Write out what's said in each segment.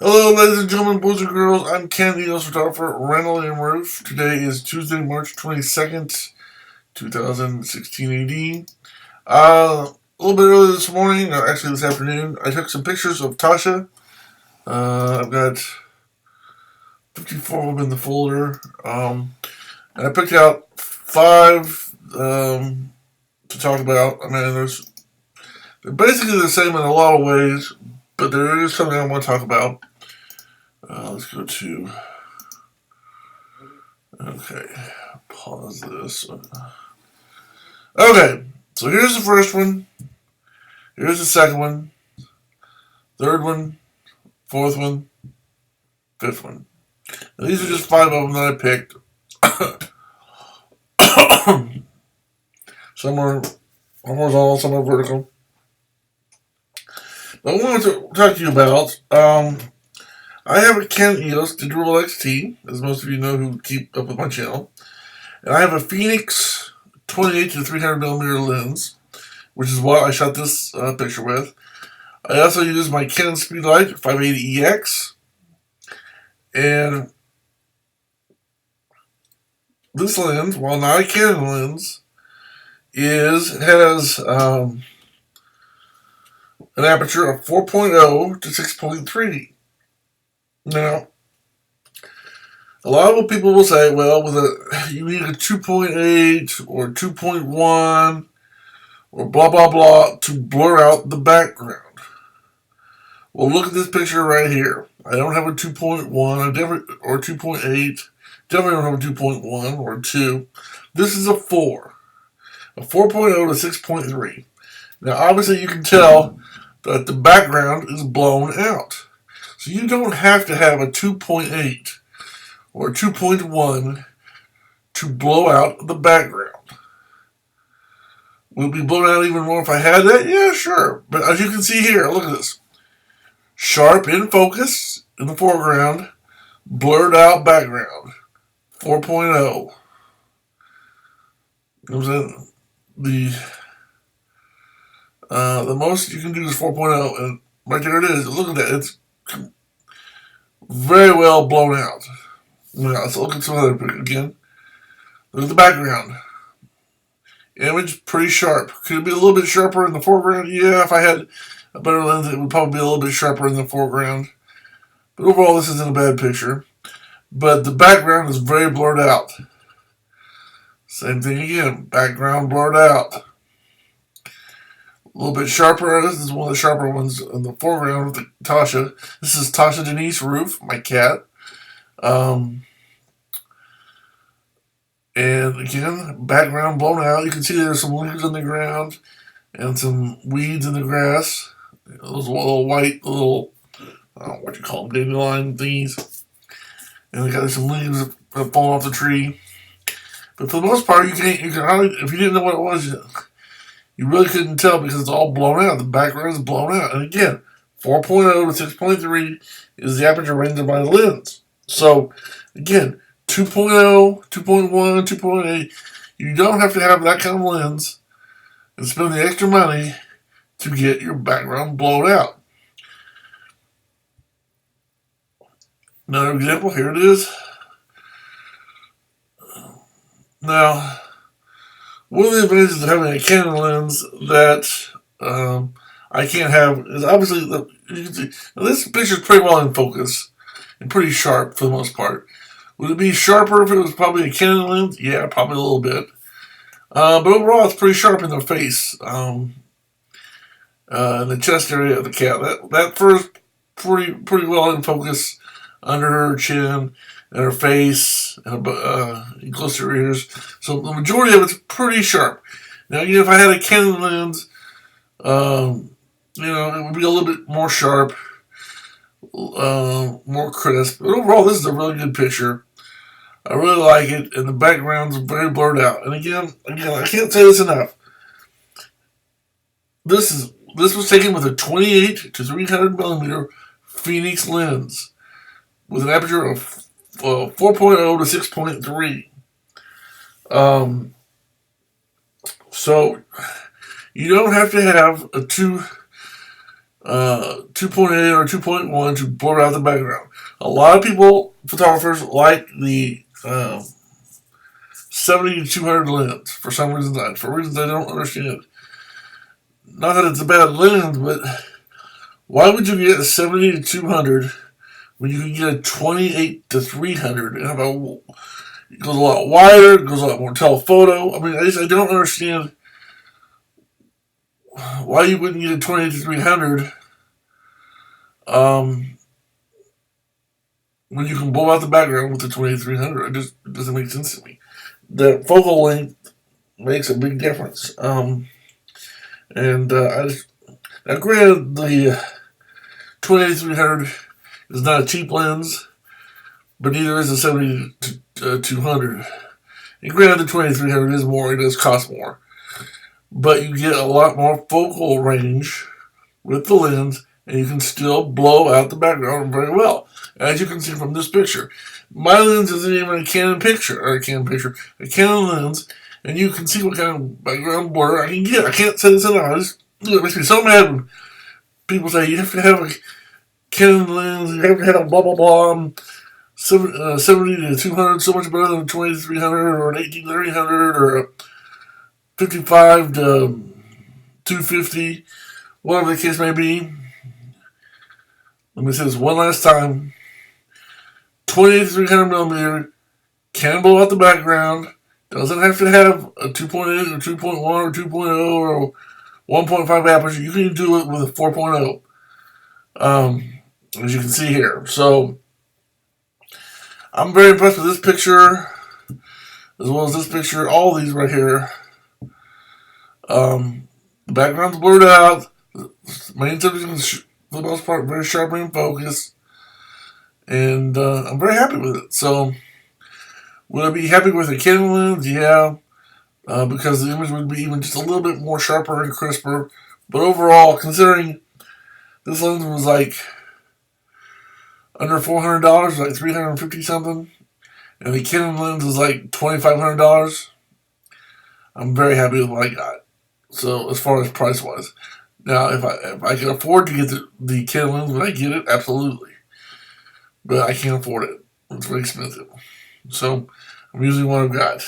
Hello, ladies and gentlemen, boys and girls. I'm Canadian photographer RandallMRueff. Today is Tuesday, March 22nd, 2016 AD. A little bit early this morning, or actually this afternoon, I took some pictures of Tasha. I've got 54 of them in the folder. And I picked out 5 to talk about. I mean, they're basically the same in a lot of ways, but there is something I want to talk about. Let's go to, okay, pause this. Okay, so here's the first one, here's the second one, third one, fourth one, fifth one. Now, these are just 5 of them that I picked. Some are horizontal, some are vertical. But I wanted to talk to you about, I have a Canon EOS Digital XT, as most of you know who keep up with my channel. And I have a Phoenix 28 to 300 millimeter lens, which is what I shot this picture with. I also use my Canon Speedlight 580EX. And this lens, while not a Canon lens, has an aperture of 4.0 to 6.3. Now, a lot of people will say, well, you need a 2.8 or 2.1 or blah, blah, blah to blur out the background. Well, look at this picture right here. I don't have a 2.1 or 2.8. Definitely don't have a 2.1 or 2. This is a 4. A 4.0 to 6.3. Now, obviously, you can tell that the background is blown out. So you don't have to have a 2.8 or 2.1 to blow out the background. Would it be blown out even more if I had that? Yeah, sure. But as you can see here, look at this. Sharp in focus in the foreground, blurred out background. 4.0. You know what I'm saying? The most you can do is 4.0, and right there it is. Look at that. It's very well blown out. Now, let's look at some other picture again. Look at the background. Image pretty sharp. Could it be a little bit sharper in the foreground? Yeah, if I had a better lens, it would probably be a little bit sharper in the foreground. But overall, this isn't a bad picture. But the background is very blurred out. Same thing again. Background blurred out. A little bit sharper. This is one of the sharper ones in the foreground with the Tasha. This is Tasha Denise Rueff, my cat. And again, background blown out. You can see there's some leaves on the ground and some weeds in the grass. Those little white, I don't know what you call them, dandelion thingies. And they got some leaves that falling off the tree. But for the most part, you can hardly, if you didn't know what it was, you really couldn't tell because it's all blown out. The background is blown out. And again, 4.0 to 6.3 is the aperture range of my lens. So, again, 2.0, 2.1, 2.8, you don't have to have that kind of lens and spend the extra money to get your background blown out. Another example, here it is. Now, one of the advantages of having a Canon lens that I can't have is obviously, you can see, now this picture is pretty well in focus and pretty sharp for the most part. Would it be sharper if it was probably a Canon lens? Yeah, probably a little bit. But overall, it's pretty sharp in the face, in the chest area of the cat. That first pretty well in focus under her chin and her face and close to her ears. So the majority of it's pretty sharp. Now, if I had a Canon lens, it would be a little bit more sharp, more crisp. But overall, this is a really good picture. I really like it, and the background's very blurred out. And again, I can't say this enough. This was taken with a 28 to 300 millimeter Phoenix lens with an aperture of 4.0 to 6.3. So you don't have to have a 2.8 or 2.1 to blur out the background. A lot of people, photographers, like the 70 to 200 lens for some reason. For reasons I don't understand. Not that it's a bad lens, but why would you get a 70 to 200 when you can get a 28 to 300 and it goes a lot wider, it goes a lot more telephoto? I mean, I don't understand why you wouldn't get a 28 to 300 when you can blow out the background with the 2300. It doesn't make sense to me. The focal length makes a big difference. Now granted, the 2300 is not a cheap lens, but neither is the 70 to 200. And granted, the 2300 is more, it does cost more. But you get a lot more focal range with the lens, and you can still blow out the background very well. As you can see from this picture. My lens isn't even a Canon lens, and you can see what kind of background blur I can get. I can't say this enough. It makes me so mad when people say you have to have a Canon lens, you have to have a blah blah blah, 70 to 200 so much better than a 2300 or an 18 to 300 or a 55 to 250, whatever the case may be. Let me say this one last time. 28 to 300 millimeter can blow out the background. Doesn't have to have a 2.8 or 2.1 or 2.0 or 1.5 aperture. You can do it with a 4.0, as you can see here. So I'm very impressed with this picture, as well as this picture. All these right here. The background's blurred out. The main subject is, for the most part, very sharply in focus. And I'm very happy with it. So, would I be happy with a Canon lens? Yeah. Because the image would be even just a little bit more sharper and crisper. But overall, considering this lens was like under $400, like $350 something, and the Canon lens is like $2,500, I'm very happy with what I got. So, as far as price wise. Now, if I can afford to get the Canon lens, would I get it? Absolutely. But I can't afford it. It's very expensive. So, I'm using what I've got.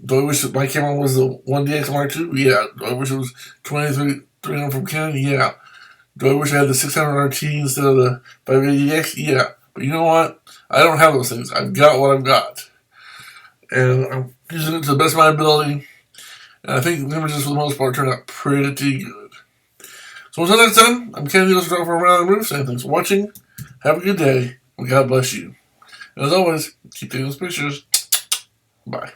Do I wish that my camera was the 1DX Mark II? Yeah. Do I wish it was 2300 from Canon? Yeah. Do I wish I had the 600 RT instead of the 580X? Yeah. But you know what? I don't have those things. I've got what I've got. And I'm using it to the best of my ability. And I think the images, for the most part, turned out pretty good. So until next time, I'm Ken Taylorsville from RandallMRueff saying thanks for watching. Have a good day, and God bless you. And as always, keep taking those pictures. Bye.